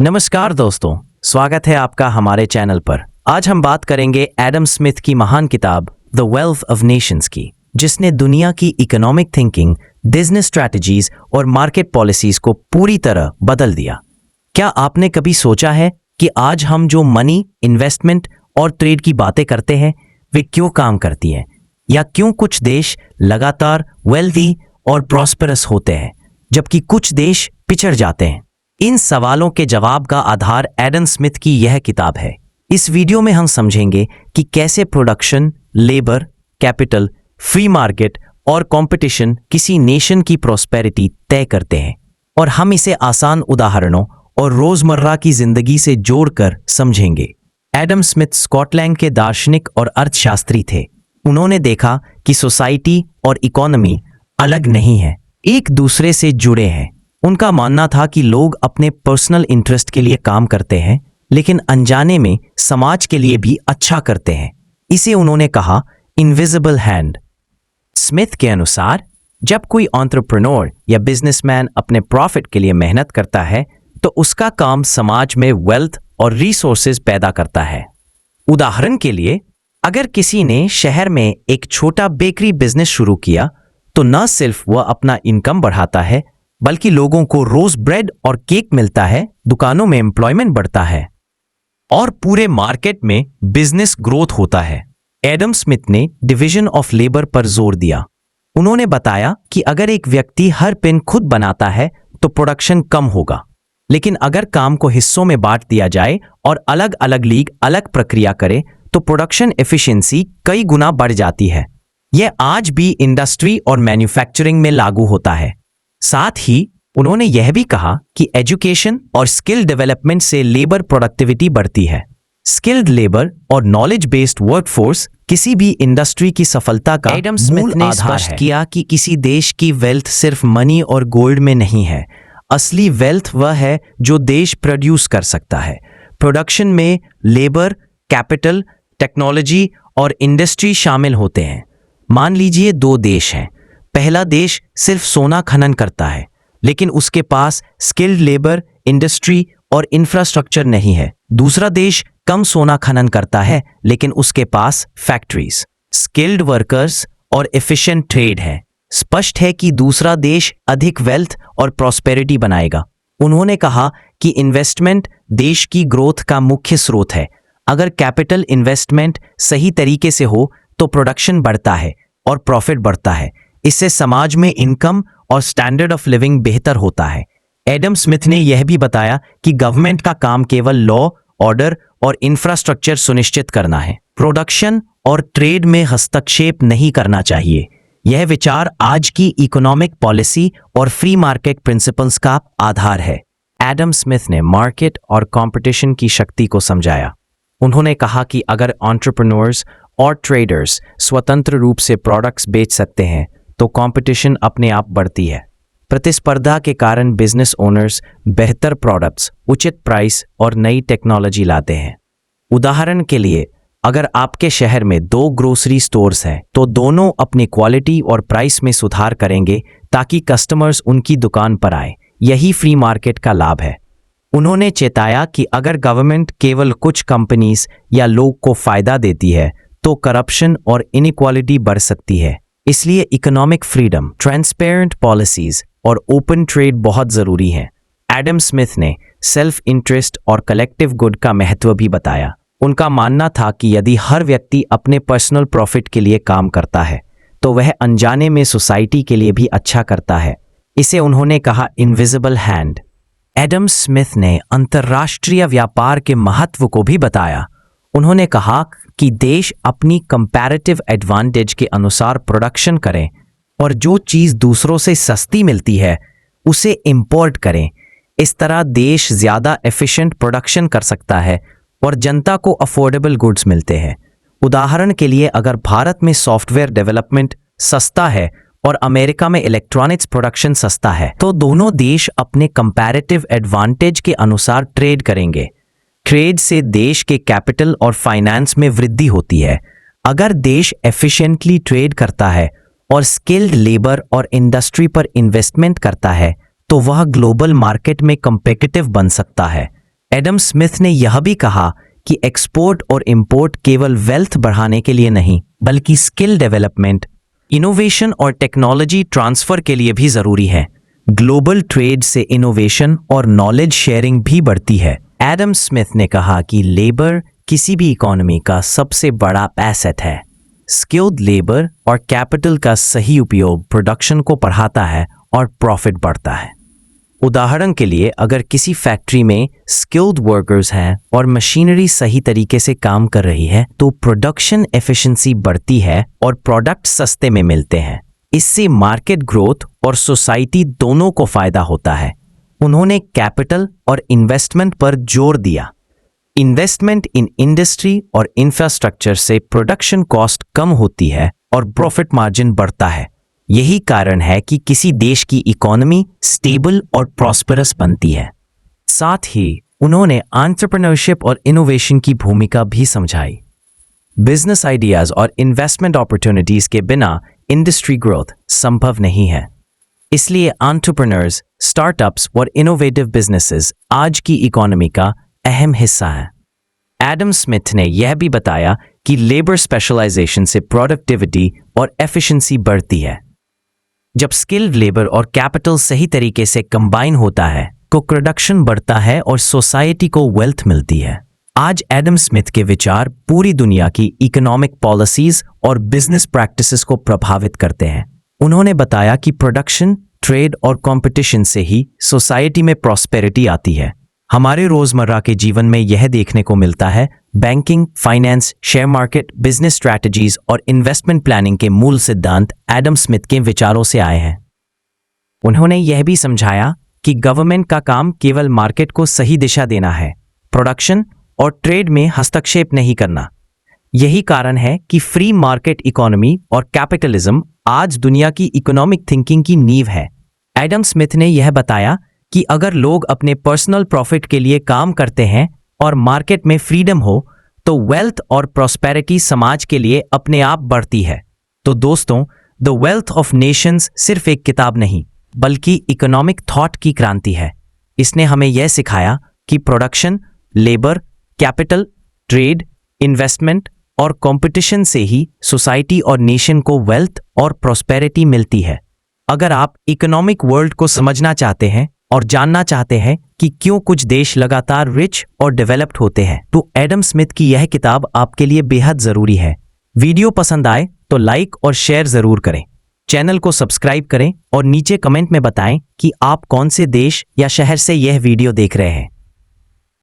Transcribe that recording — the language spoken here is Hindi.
नमस्कार दोस्तों, स्वागत है आपका हमारे चैनल पर। आज हम बात करेंगे एडम स्मिथ की महान किताब द वेल्थ ऑफ नेशंस की, जिसने दुनिया की इकोनॉमिक थिंकिंग, बिजनेस स्ट्रैटेजीज और मार्केट पॉलिसीज को पूरी तरह बदल दिया। क्या आपने कभी सोचा है कि आज हम जो मनी, इन्वेस्टमेंट और ट्रेड की बातें करते हैं वे क्यों काम करती हैं, या क्यों कुछ देश लगातार वेल्दी और प्रॉस्पेरस होते हैं जबकि कुछ देश पिछड़ जाते हैं? इन सवालों के जवाब का आधार एडम स्मिथ की यह किताब है। इस वीडियो में हम समझेंगे कि कैसे production, labour, capital, free market और कंपटीशन किसी नेशन की प्रॉस्पेरिटी तय करते हैं, और हम इसे आसान उदाहरणों और रोजमर्रा की जिंदगी से जोड़कर समझेंगे। एडम स्मिथ स्कॉटलैंड के दार्शनिक और अर्थशास्त्री थे। उन्होंने देखा कि सोसाइटी और इकोनॉमी अलग नहीं है, एक दूसरे से जुड़े हैं। उनका मानना था कि लोग अपने पर्सनल इंटरेस्ट के लिए काम करते हैं, लेकिन अनजाने में समाज के लिए भी अच्छा करते हैं। इसे उन्होंने कहा इनविजिबल हैंड। स्मिथ के अनुसार जब कोई एंटरप्रेन्योर या बिजनेसमैन अपने प्रॉफिट के लिए मेहनत करता है तो उसका काम समाज में वेल्थ और रिसोर्सेज पैदा करता है। उदाहरण के लिए, अगर किसी ने शहर में एक छोटा बेकरी बिजनेस शुरू किया तो न सिर्फ वह अपना इनकम बढ़ाता है, बल्कि लोगों को रोज ब्रेड और केक मिलता है, दुकानों में एम्प्लॉयमेंट बढ़ता है और पूरे मार्केट में बिजनेस ग्रोथ होता है। एडम स्मिथ ने डिवीजन ऑफ लेबर पर जोर दिया। उन्होंने बताया कि अगर एक व्यक्ति हर पेन खुद बनाता है तो प्रोडक्शन कम होगा, लेकिन अगर काम को हिस्सों में बांट दिया जाए और अलग अलग लीग अलग प्रक्रिया करे तो प्रोडक्शन एफिशिएंसी कई गुना बढ़ जाती है। यह आज भी इंडस्ट्री और मैन्युफैक्चरिंग में लागू होता है। साथ ही उन्होंने यह भी कहा कि एजुकेशन और स्किल डेवलपमेंट से लेबर प्रोडक्टिविटी बढ़ती है। स्किल्ड लेबर और नॉलेज बेस्ड वर्कफोर्स किसी भी इंडस्ट्री की सफलता का एडम स्मिथ ने स्पष्ट किया कि किसी देश की वेल्थ सिर्फ मनी और गोल्ड में नहीं है। असली वेल्थ वह है जो देश प्रोड्यूस कर सकता है। प्रोडक्शन में लेबर, कैपिटल, टेक्नोलॉजी और इंडस्ट्री शामिल होते हैं। मान लीजिए दो देश हैं। पहला देश सिर्फ सोना खनन करता है, लेकिन उसके पास स्किल्ड लेबर, इंडस्ट्री और इंफ्रास्ट्रक्चर नहीं है। दूसरा देश कम सोना खनन करता है, लेकिन उसके पास फैक्ट्रीज, स्किल्ड वर्कर्स और एफिशिएंट ट्रेड है। स्पष्ट है कि दूसरा देश अधिक वेल्थ और प्रॉस्पेरिटी बनाएगा। उन्होंने कहा कि इन्वेस्टमेंट देश की ग्रोथ का मुख्य स्रोत है। अगर कैपिटल इन्वेस्टमेंट सही तरीके से हो तो प्रोडक्शन बढ़ता है और प्रॉफिट बढ़ता है। इससे समाज में इनकम और स्टैंडर्ड ऑफ लिविंग बेहतर होता है। एडम स्मिथ ने यह भी बताया कि गवर्नमेंट का काम केवल लॉ, ऑर्डर और इंफ्रास्ट्रक्चर सुनिश्चित करना है। प्रोडक्शन और ट्रेड में हस्तक्षेप नहीं करना चाहिए। यह विचार आज की इकोनॉमिक पॉलिसी और फ्री मार्केट प्रिंसिपल्स का आधार है। एडम स्मिथ ने मार्केट और कंपटीशन की शक्ति को समझाया। उन्होंने कहा कि अगर एंटरप्रेन्योर्स और ट्रेडर्स स्वतंत्र रूप से प्रोडक्ट्स बेच सकते हैं तो कंपटीशन अपने आप बढ़ती है। प्रतिस्पर्धा के कारण बिजनेस ओनर्स बेहतर प्रोडक्ट्स, उचित प्राइस और नई टेक्नोलॉजी लाते हैं। उदाहरण के लिए, अगर आपके शहर में 2 ग्रोसरी स्टोर्स हैं तो दोनों अपनी क्वालिटी और प्राइस में सुधार करेंगे ताकि कस्टमर्स उनकी दुकान पर आए। यही फ्री मार्केट का लाभ है। उन्होंने चेताया कि अगर गवर्नमेंट केवल कुछ कंपनीज या लोग को फायदा देती है तो करप्शन और इनइक्वालिटी बढ़ सकती है। इसलिए इकोनॉमिक फ्रीडम, ट्रांसपेरेंट पॉलिसीज और ओपन ट्रेड बहुत जरूरी हैं। एडम स्मिथ ने सेल्फ इंटरेस्ट और कलेक्टिव गुड का महत्व भी बताया। उनका मानना था कि यदि हर व्यक्ति अपने पर्सनल प्रॉफिट के लिए काम करता है तो वह अनजाने में सोसाइटी के लिए भी अच्छा करता है। इसे उन्होंने कहा इनविजिबल हैंड। एडम स्मिथ ने अंतर्राष्ट्रीय व्यापार के महत्व को भी बताया। उन्होंने कहा कि देश अपनी कंपैरेटिव एडवांटेज के अनुसार प्रोडक्शन करें और जो चीज़ दूसरों से सस्ती मिलती है उसे इंपोर्ट करें। इस तरह देश ज़्यादा एफिशिएंट प्रोडक्शन कर सकता है और जनता को अफोर्डेबल गुड्स मिलते हैं। उदाहरण के लिए, अगर भारत में सॉफ्टवेयर डेवलपमेंट सस्ता है और अमेरिका में इलेक्ट्रॉनिक्स प्रोडक्शन सस्ता है तो दोनों देश अपने कंपैरेटिव एडवांटेज के अनुसार ट्रेड करेंगे। ट्रेड से देश के कैपिटल और फाइनेंस में वृद्धि होती है। अगर देश एफिशिएंटली ट्रेड करता है और स्किल्ड लेबर और इंडस्ट्री पर इन्वेस्टमेंट करता है तो वह ग्लोबल मार्केट में कम्पिटिटिव बन सकता है। एडम स्मिथ ने यह भी कहा कि एक्सपोर्ट और इंपोर्ट केवल वेल्थ बढ़ाने के लिए नहीं, बल्कि स्किल डेवलपमेंट, इनोवेशन और टेक्नोलॉजी ट्रांसफर के लिए भी जरूरी है। ग्लोबल ट्रेड से इनोवेशन और नॉलेज शेयरिंग भी बढ़ती है। एडम स्मिथ ने कहा कि लेबर किसी भी इकोनॉमी का सबसे बड़ा एसेट है। स्किल्ड लेबर और कैपिटल का सही उपयोग प्रोडक्शन को बढ़ाता है और प्रॉफिट बढ़ता है। उदाहरण के लिए, अगर किसी फैक्ट्री में स्किल्ड वर्कर्स हैं और मशीनरी सही तरीके से काम कर रही है, तो प्रोडक्शन एफिशिएंसी बढ़ती है और प्रोडक्ट सस्ते में मिलते हैं। इससे मार्केट ग्रोथ और सोसाइटी दोनों को फायदा होता है। उन्होंने कैपिटल और इन्वेस्टमेंट पर जोर दिया। इन्वेस्टमेंट इन इंडस्ट्री और इंफ्रास्ट्रक्चर से प्रोडक्शन कॉस्ट कम होती है और प्रॉफिट मार्जिन बढ़ता है। यही कारण है कि किसी देश की इकोनॉमी स्टेबल और प्रॉस्पेरस बनती है। साथ ही उन्होंने एंटरप्रेन्योरशिप और इनोवेशन की भूमिका भी समझाई। बिजनेस आइडियाज और इन्वेस्टमेंट अपॉर्चुनिटीज के बिना इंडस्ट्री ग्रोथ संभव नहीं है। इसलिए एंटरप्रेन्योर्स, स्टार्टअप्स और इनोवेटिव बिजनेसेस आज की इकोनॉमी का अहम हिस्सा है। एडम स्मिथ ने यह भी बताया कि लेबर स्पेशलाइजेशन से प्रोडक्टिविटी और एफिशिएंसी बढ़ती है। जब स्किल्ड लेबर और कैपिटल सही तरीके से कंबाइन होता है तो प्रोडक्शन बढ़ता है और सोसाइटी को वेल्थ मिलती है। आज एडम स्मिथ के विचार पूरी दुनिया की इकोनॉमिक पॉलिसीज और बिजनेस प्रैक्टिसेस को प्रभावित करते हैं। उन्होंने बताया कि प्रोडक्शन, ट्रेड और कंपटीशन से ही सोसाइटी में प्रॉस्पेरिटी आती है। हमारे रोजमर्रा के जीवन में यह देखने को मिलता है। Banking, finance, share market, business strategies और इन्वेस्टमेंट प्लानिंग के मूल सिद्धांत एडम स्मिथ के विचारों से आए हैं। उन्होंने यह भी समझाया कि गवर्नमेंट का काम केवल मार्केट को सही दिशा देना है, प्रोडक्शन और ट्रेड में हस्तक्षेप नहीं करना। यही कारण है कि फ्री मार्केट इकोनॉमी और कैपिटलिज्म आज दुनिया की इकोनॉमिक थिंकिंग की नींव है। एडम स्मिथ ने यह बताया कि अगर लोग अपने पर्सनल प्रॉफिट के लिए काम करते हैं और मार्केट में फ्रीडम हो, तो वेल्थ और प्रॉस्पेरिटी समाज के लिए अपने आप बढ़ती है। तो दोस्तों, द वेल्थ ऑफ नेशंस सिर्फ एक किताब नहीं, बल्कि इकोनॉमिक थॉट की क्रांति है। इसने हमें यह सिखाया कि production, labour, capital, trade, investment और कंपटीशन से ही सोसाइटी और नेशन को वेल्थ और प्रॉस्पेरिटी मिलती है। अगर आप इकोनॉमिक वर्ल्ड को समझना चाहते हैं और जानना चाहते हैं कि क्यों कुछ देश लगातार रिच और डेवलप्ड होते हैं, तो एडम स्मिथ की यह किताब आपके लिए बेहद जरूरी है। वीडियो पसंद आए तो लाइक और शेयर जरूर करें। चैनल को सब्सक्राइब करें और नीचे कमेंट में बताएं कि आप कौन से देश या शहर से यह वीडियो देख रहे हैं।